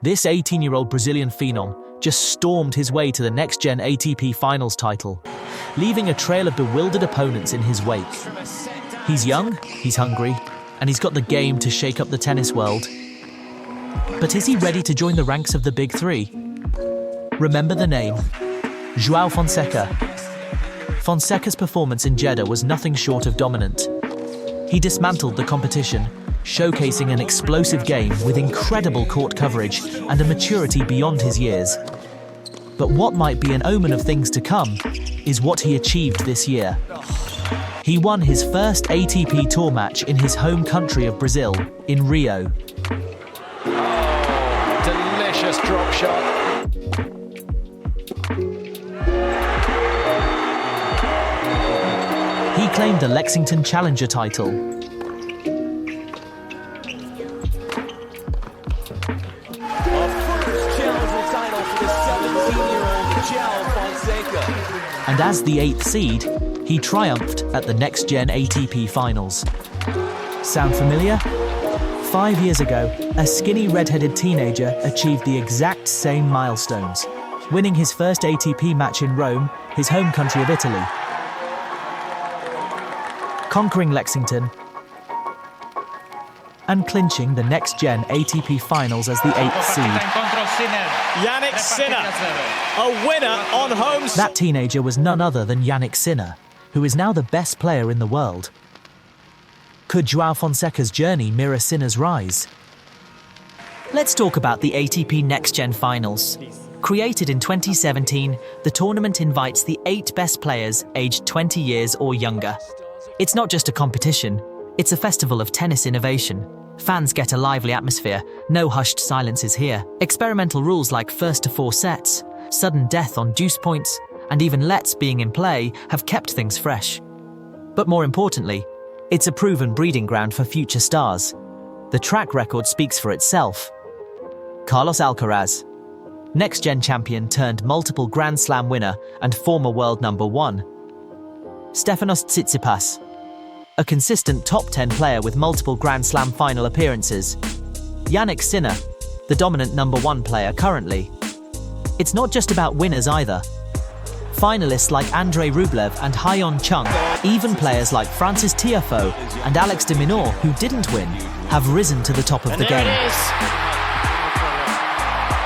This 18-year-old Brazilian phenom just stormed his way to the Next Gen ATP Finals title, leaving a trail of bewildered opponents in his wake. He's young, he's hungry, and he's got the game to shake up the tennis world. But is he ready to join the ranks of the big three? Remember the name: Joao Fonseca. Fonseca's performance in Jeddah was nothing short of dominant. He dismantled the competition, showcasing an explosive game with incredible court coverage and a maturity beyond his years. But what might be an omen of things to come is what he achieved this year. He won his first ATP Tour match in his home country of Brazil, in Rio. Delicious drop shot. He claimed the Lexington Challenger title. And as the 8th seed, he triumphed at the Next Gen ATP Finals. Sound familiar? 5 years ago, a skinny red-headed teenager achieved the exact same milestones, winning his first ATP match in Rome, his home country of Italy. Conquering Lexington and clinching the Next Gen ATP Finals as the 8th seed. Jannik Sinner, a winner on home. That teenager was none other than Jannik Sinner, who is now the best player in the world. Could Joao Fonseca's journey mirror Sinner's rise? Let's talk about the ATP Next Gen Finals. Created in 2017, the tournament invites the 8 best players aged 20 years or younger. It's not just a competition, it's a festival of tennis innovation. Fans get a lively atmosphere, no hushed silences here. Experimental rules like first to 4 sets, sudden death on deuce points, and even lets being in play have kept things fresh. But more importantly, it's a proven breeding ground for future stars. The track record speaks for itself. Carlos Alcaraz, Next Gen champion turned multiple Grand Slam winner and former world number 1. Stefanos Tsitsipas, a consistent top 10 player with multiple Grand Slam final appearances. Jannik Sinner, the dominant number 1 player currently. It's not just about winners either. Finalists like Andrei Rublev and Hyeon Chung, even players like Francis Tiafoe and Alex de Minaur, who didn't win, have risen to the top of the game.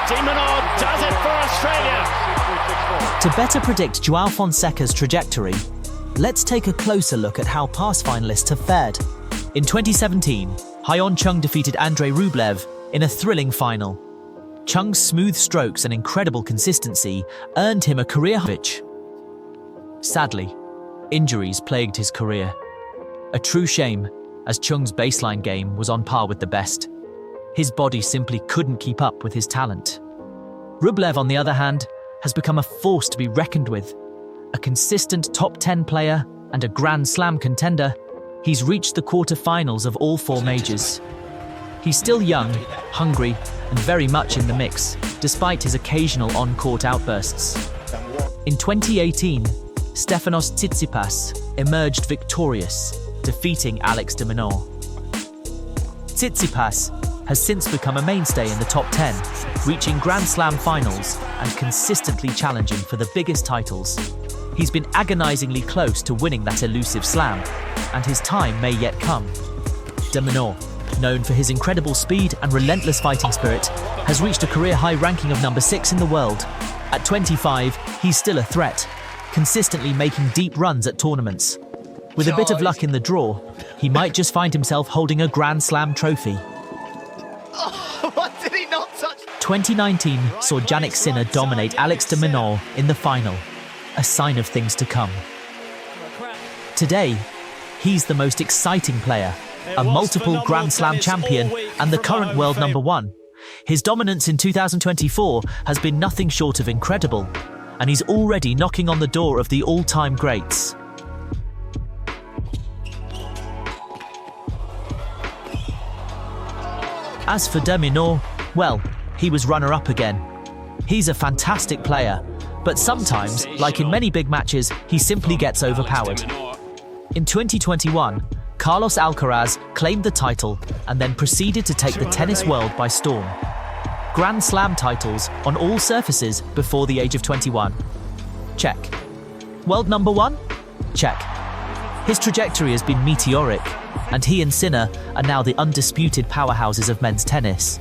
De Minaur does it for Australia. To better predict Joao Fonseca's trajectory, let's take a closer look at how past finalists have fared. In 2017, Hyeon Chung defeated Andrei Rublev in a thrilling final. Chung's smooth strokes and incredible consistency earned him a career high. Sadly, injuries plagued his career. A true shame, as Chung's baseline game was on par with the best. His body simply couldn't keep up with his talent. Rublev, on the other hand, has become a force to be reckoned with. A consistent top 10 player and a Grand Slam contender, he's reached the quarter-finals of all 4 majors. He's still young, hungry, and very much in the mix, despite his occasional on-court outbursts. In 2018, Stefanos Tsitsipas emerged victorious, defeating Alex de Minaur. Tsitsipas has since become a mainstay in the top 10, reaching Grand Slam finals and consistently challenging for the biggest titles. He's been agonizingly close to winning that elusive slam, and his time may yet come. De Minaur, known for his incredible speed and relentless fighting spirit, has reached a career-high ranking of number 6 in the world. At 25, he's still a threat, consistently making deep runs at tournaments. With a bit of luck in the draw, he might just find himself holding a Grand Slam trophy. What did he not touch? 2019 saw Jannik Sinner dominate Alex de Minaur in the final, a sign of things to come. Today, he's the most exciting player, a multiple Grand Slam champion and the current world number 1. His dominance in 2024 has been nothing short of incredible, and he's already knocking on the door of the all-time greats. As for de Minaur, well, he was runner-up again. He's a fantastic player, but sometimes, like in many big matches, he simply gets overpowered. In 2021, Carlos Alcaraz claimed the title and then proceeded to take the tennis world by storm. Grand Slam titles on all surfaces before the age of 21. Check. World number one? Check. His trajectory has been meteoric, and he and Sinner are now the undisputed powerhouses of men's tennis.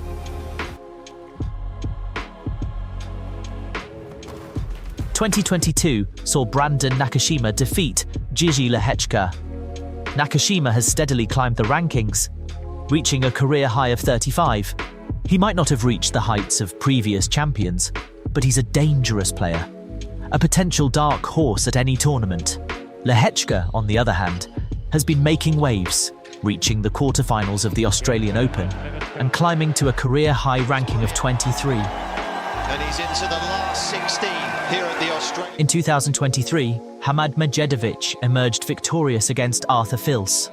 "2022 saw Brandon Nakashima defeat Gigi Lehechka. Nakashima has steadily climbed the rankings, reaching a career high of 35. He might not have reached the heights of previous champions, but he's a dangerous player, a potential dark horse at any tournament. Lehechka, on the other hand, has been making waves, reaching the quarterfinals of the Australian Open and climbing to a career high ranking of 23. And he's into the last 16 here at the Australian. In 2023, Hamad Medjedovic emerged victorious against Arthur Fils.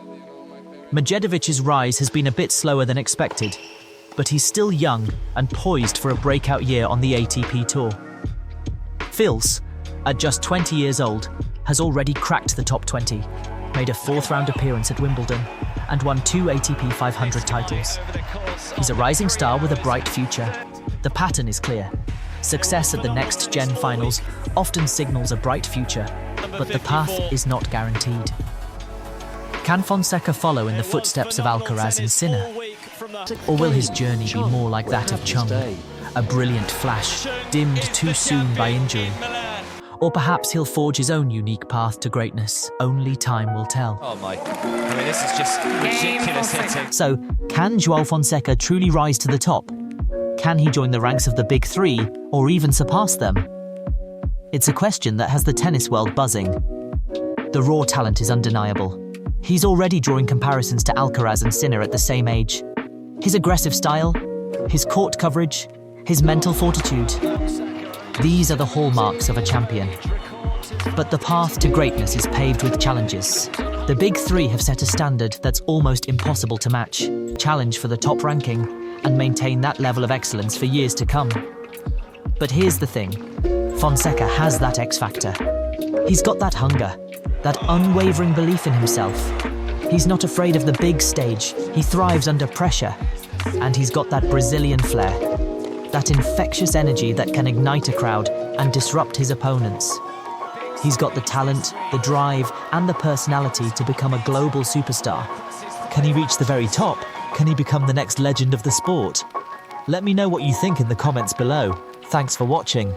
Medjedovic's rise has been a bit slower than expected, but he's still young and poised for a breakout year on the ATP Tour. Fils, at just 20 years old, has already cracked the top 20, made a fourth-round appearance at Wimbledon, and won 2 ATP 500 titles. He's a rising star with a bright future. The pattern is clear. Success at the Next Gen Finals often signals a bright future, but the path is not guaranteed. Can Fonseca follow in the footsteps of Alcaraz and Sinner? Or will his journey be more like that of Chung, a brilliant flash, dimmed too soon by injury? Or perhaps he'll forge his own unique path to greatness. Only time will tell. Oh my, I mean, this is just ridiculous hitting. So, can Joao Fonseca truly rise to the top? Can he join the ranks of the big three, or even surpass them? It's a question that has the tennis world buzzing. The raw talent is undeniable. He's already drawing comparisons to Alcaraz and Sinner at the same age. His aggressive style, his court coverage, his mental fortitude. These are the hallmarks of a champion. But the path to greatness is paved with challenges. The big three have set a standard that's almost impossible to match. Challenge for the top ranking and maintain that level of excellence for years to come. But here's the thing. Fonseca has that X factor. He's got that hunger, that unwavering belief in himself. He's not afraid of the big stage. He thrives under pressure. And he's got that Brazilian flair, that infectious energy that can ignite a crowd and disrupt his opponents. He's got the talent, the drive, and the personality to become a global superstar. Can he reach the very top? Can he become the next legend of the sport? Let me know what you think in the comments below. Thanks for watching.